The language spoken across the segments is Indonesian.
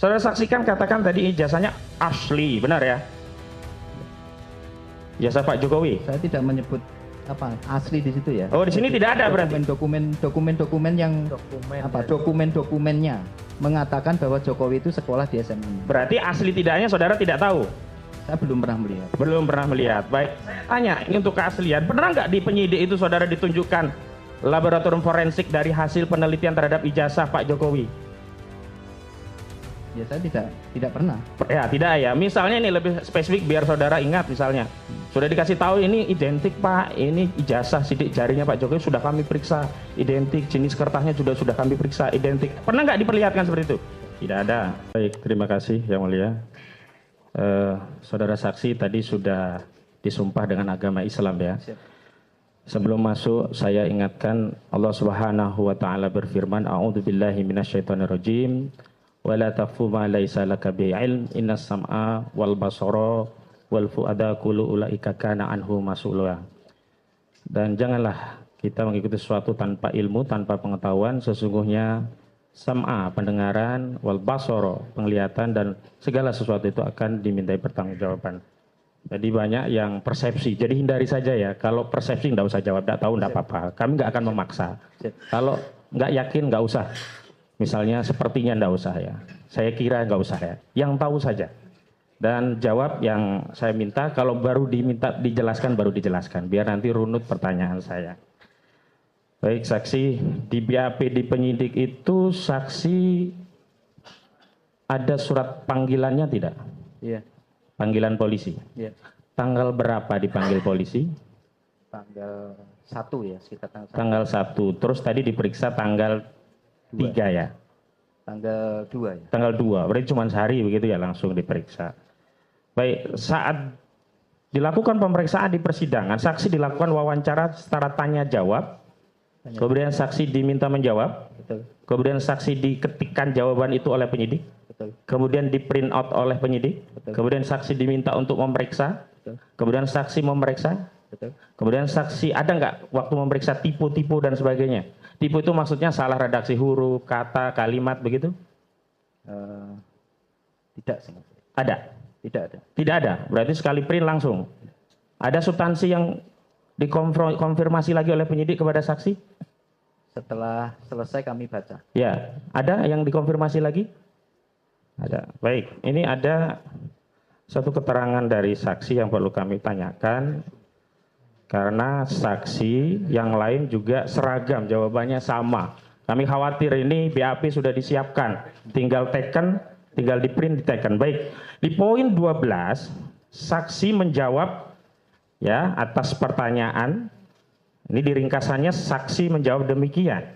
Saudara saksikan, katakan tadi ijazahnya asli, benar ya? Ijazah Pak Jokowi. Saya tidak menyebut apa asli di situ ya. Oh, di sini tidak ada berarti. Dokumen yang dokumennya mengatakan bahwa Jokowi itu sekolah di SMA. Berarti asli tidaknya saudara tidak tahu? Saya belum pernah melihat. Belum pernah melihat. Baik, saya tanya ini untuk keaslian. Pernah nggak di penyidik itu saudara ditunjukkan laboratorium forensik dari hasil penelitian terhadap ijazah Pak Jokowi? Ya, saya tidak pernah. Ya, tidak ya. Misalnya ini lebih spesifik biar saudara ingat, misalnya sudah dikasih tahu ini identik Pak, ini ijazah sidik jarinya Pak Jokowi sudah kami periksa, identik, jenis kertasnya sudah kami periksa, identik. Pernah nggak diperlihatkan seperti itu? Tidak ada. Baik, terima kasih Yang Mulia. Saudara saksi tadi sudah disumpah dengan agama Islam ya. Sebelum masuk saya ingatkan Allah Subhanahu wa taala berfirman, a'udzubillahi minasyaitonirrajim. Wala taqfu ma laisa laka bi'ilm innas sam'a wal basara wal fuada kullu ulaika kana anhu mas'ula. Dan janganlah kita mengikuti sesuatu tanpa ilmu, tanpa pengetahuan. Sesungguhnya sam'a pendengaran, wal basara penglihatan, dan segala sesuatu itu akan dimintai pertanggungjawaban. Jadi banyak yang persepsi, jadi hindari saja ya. Kalau persepsi nggak usah jawab, nggak tahu nggak apa-apa. Kami nggak akan memaksa. Kalau nggak yakin nggak usah. Misalnya sepertinya nggak usah ya. Saya kira nggak usah ya. Yang tahu saja. Dan jawab yang saya minta. Kalau baru diminta dijelaskan, baru dijelaskan. Biar nanti runut pertanyaan saya. Baik, saksi di BAP di penyidik itu saksi ada surat panggilannya tidak? Iya. Panggilan polisi. Iya. Tanggal berapa dipanggil polisi? Tanggal 1 ya, sekitar tanggal 1. Terus tadi diperiksa tanggal 3 ya? Tanggal 2 ya. Tanggal 2, berarti cuma sehari begitu ya langsung diperiksa. Baik, saat dilakukan pemeriksaan di persidangan, saksi dilakukan wawancara setara tanya jawab, kemudian saksi diminta menjawab, Betul. kemudian saksi diketikkan jawaban itu oleh penyidik, Betul. kemudian di print out oleh penyidik, Betul. kemudian saksi diminta untuk memeriksa, Betul. kemudian saksi memeriksa, Betul. kemudian saksi ada nggak waktu memeriksa tipu-tipu dan sebagainya. Tipu itu maksudnya salah redaksi huruf, kata, kalimat begitu? Tidak sih. Ada? Tidak ada. Tidak ada, berarti sekali print langsung. Ada substansi yang dikonfirmasi lagi oleh penyidik kepada saksi? Setelah selesai kami baca. Ya, ada yang dikonfirmasi lagi? Ada. Baik, ini ada satu keterangan dari saksi yang perlu kami tanyakan. Karena saksi yang lain juga seragam, jawabannya sama. Kami khawatir ini BAP sudah disiapkan, tinggal teken, tinggal di print, diteken. Baik, di poin 12, saksi menjawab ya atas pertanyaan. Ini diringkasannya saksi menjawab demikian.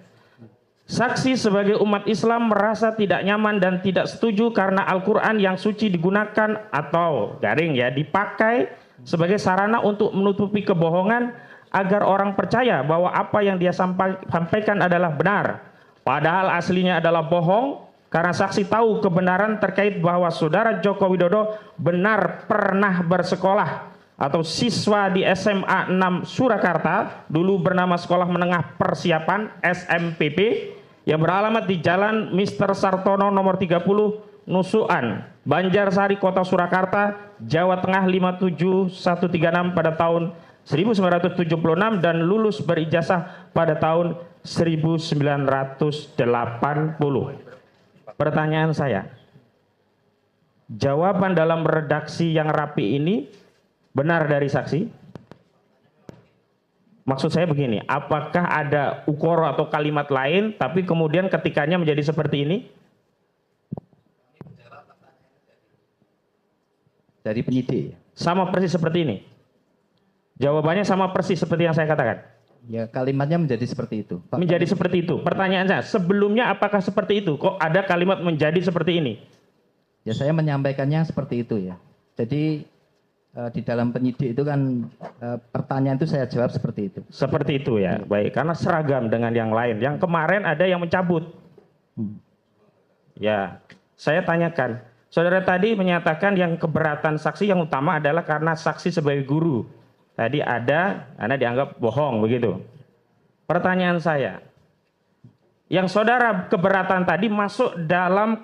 Saksi sebagai umat Islam merasa tidak nyaman dan tidak setuju karena Al-Quran yang suci digunakan atau garing ya dipakai sebagai sarana untuk menutupi kebohongan agar orang percaya bahwa apa yang dia sampaikan adalah benar. Padahal aslinya adalah bohong karena saksi tahu kebenaran terkait bahwa saudara Joko Widodo benar pernah bersekolah atau siswa di SMA 6 Surakarta, dulu bernama Sekolah Menengah Persiapan SMPP, yang beralamat di Jalan Mr. Sartono nomor 30 Nusukan, Banjarsari, Kota Surakarta, Jawa Tengah 57136 pada tahun 1976 dan lulus berijazah pada tahun 1980. Pertanyaan saya, jawaban dalam redaksi yang rapi ini benar dari saksi? Maksud saya begini, apakah ada ukoro atau kalimat lain tapi kemudian ketikanya menjadi seperti ini? Dari penyidik. Sama persis seperti ini? Jawabannya sama persis seperti yang saya katakan? Ya, kalimatnya menjadi seperti itu. Pak. Menjadi seperti itu. Pertanyaan saya, sebelumnya apakah seperti itu? Kok ada kalimat menjadi seperti ini? Ya, saya menyampaikannya seperti itu ya. Jadi di dalam penyidik itu kan pertanyaan itu saya jawab seperti itu. Seperti itu ya, baik. Karena seragam dengan yang lain. Yang kemarin ada yang mencabut. Ya, saya tanyakan. Saudara tadi menyatakan yang keberatan saksi yang utama adalah karena saksi sebagai guru. Tadi ada, karena dianggap bohong begitu. Pertanyaan saya, yang saudara keberatan tadi masuk dalam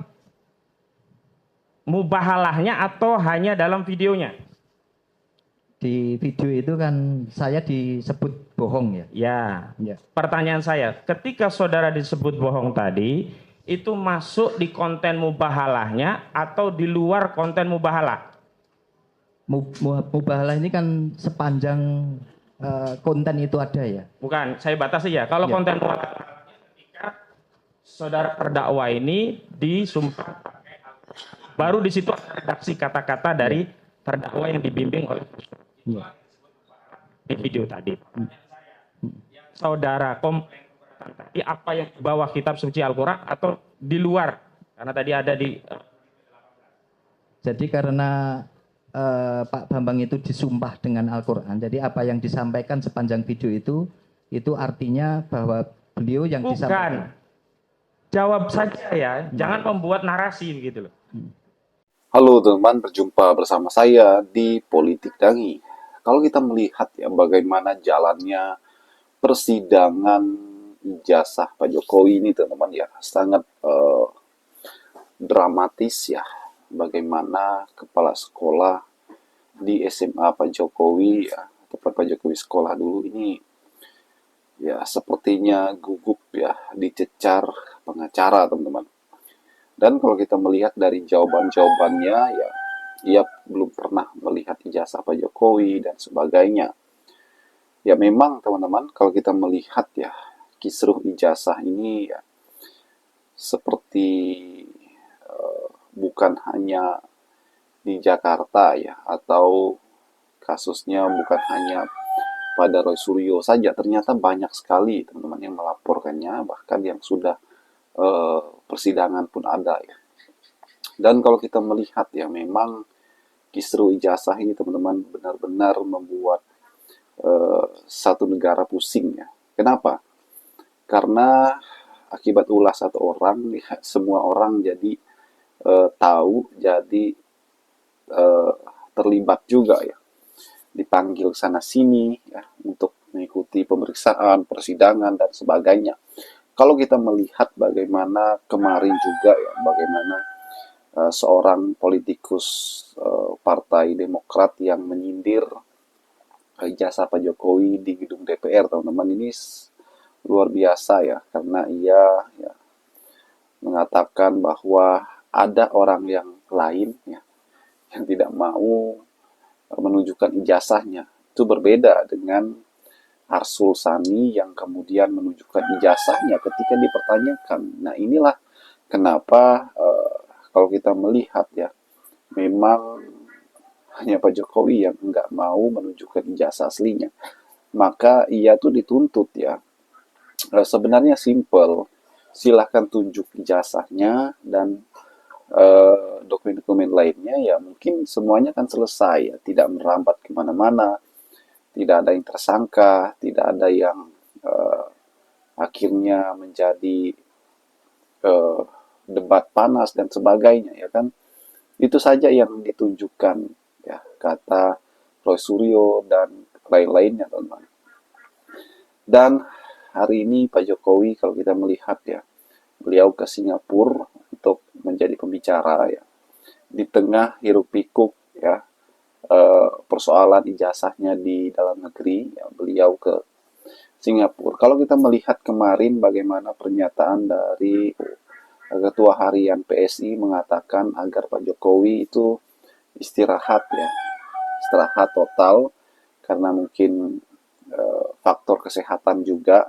mubahalahnya atau hanya dalam videonya? Di video itu kan saya disebut bohong ya. Ya, Ya. pertanyaan saya, ketika saudara disebut bohong tadi, itu masuk di konten mubahalahnya atau di luar konten mubahalah? Mubahalah ini kan sepanjang konten itu ada ya. Bukan, saya batasi ya. Kalau Ya. konten mubahalahnya ketika saudara terdakwa ini disumpah, baru di situ ada redaksi kata-kata dari terdakwa yang dibimbing oleh Ya. di video tadi. Saudara komplain tadi apa yang di bawah kitab suci Al-Quran atau di luar? Karena tadi ada di Jadi karena Pak Bambang itu disumpah dengan Al-Quran, jadi apa yang disampaikan sepanjang video itu artinya bahwa beliau yang disampaikan. bukan. Jawab saja ya, jangan membuat narasi begitu loh. Halo teman, berjumpa bersama saya di Politik Dangi. Kalau kita melihat ya bagaimana jalannya persidangan ijazah Pak Jokowi ini teman-teman ya, sangat dramatis ya. Bagaimana kepala sekolah di SMA Pak Jokowi ya, tempat Pak Jokowi sekolah dulu ini ya sepertinya gugup ya dicecar pengacara teman-teman. Dan kalau kita melihat dari jawaban-jawabannya, ya, ia belum pernah melihat ijazah Pak Jokowi dan sebagainya. Ya memang teman-teman, kalau kita melihat ya, kisruh ijazah ini ya, seperti bukan hanya di Jakarta ya, atau kasusnya bukan hanya pada Roy Suryo saja. Ternyata banyak sekali teman-teman yang melaporkannya, bahkan yang sudah persidangan pun ada ya. Dan kalau kita melihat ya memang kisruh ijazah ini teman-teman benar-benar membuat satu negara pusing ya. Kenapa? Karena akibat ulah satu orang ya, semua orang jadi tahu, jadi terlibat juga ya, dipanggil sana sini ya untuk mengikuti pemeriksaan, persidangan dan sebagainya. Kalau kita melihat bagaimana kemarin juga ya, bagaimana seorang politikus Partai Demokrat yang menyindir ijazah Pak Jokowi di gedung DPR, teman-teman, ini luar biasa ya, karena ia ya, mengatakan bahwa ada orang yang lain ya, yang tidak mau menunjukkan ijazahnya. Itu berbeda dengan Arsul Sani yang kemudian menunjukkan ijazahnya ketika dipertanyakan. Nah inilah kenapa kalau kita melihat ya, memang hanya Pak Jokowi yang nggak mau menunjukkan ijazah aslinya. Maka ia tuh dituntut ya. Sebenarnya simple, silahkan tunjuk ijazahnya dan dokumen-dokumen lainnya ya mungkin semuanya akan selesai ya, tidak merambat kemana-mana, tidak ada yang tersangka, tidak ada yang akhirnya menjadi debat panas dan sebagainya ya kan. Itu saja yang ditunjukkan ya, kata Roy Suryo dan lain-lainnya teman-teman. Dan hari ini Pak Jokowi kalau kita melihat ya, beliau ke Singapura untuk menjadi pembicara ya, di tengah hiruk pikuk ya persoalan ijazahnya di dalam negeri ya, beliau ke Singapura. Kalau kita melihat kemarin bagaimana pernyataan dari Ketua Harian PSI mengatakan agar Pak Jokowi itu istirahat ya, istirahat total karena mungkin faktor kesehatan juga.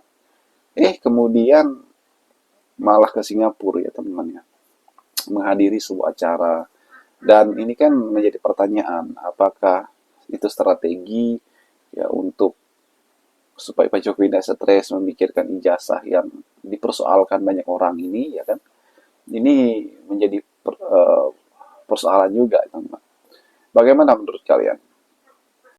Kemudian malah ke Singapura ya teman-teman ya, menghadiri sebuah acara. Dan ini kan menjadi pertanyaan, apakah itu strategi ya untuk supaya Pak Jokowi tidak stres memikirkan ijazah yang dipersoalkan banyak orang ini ya kan. Ini menjadi persoalan juga teman-teman. Bagaimana menurut kalian?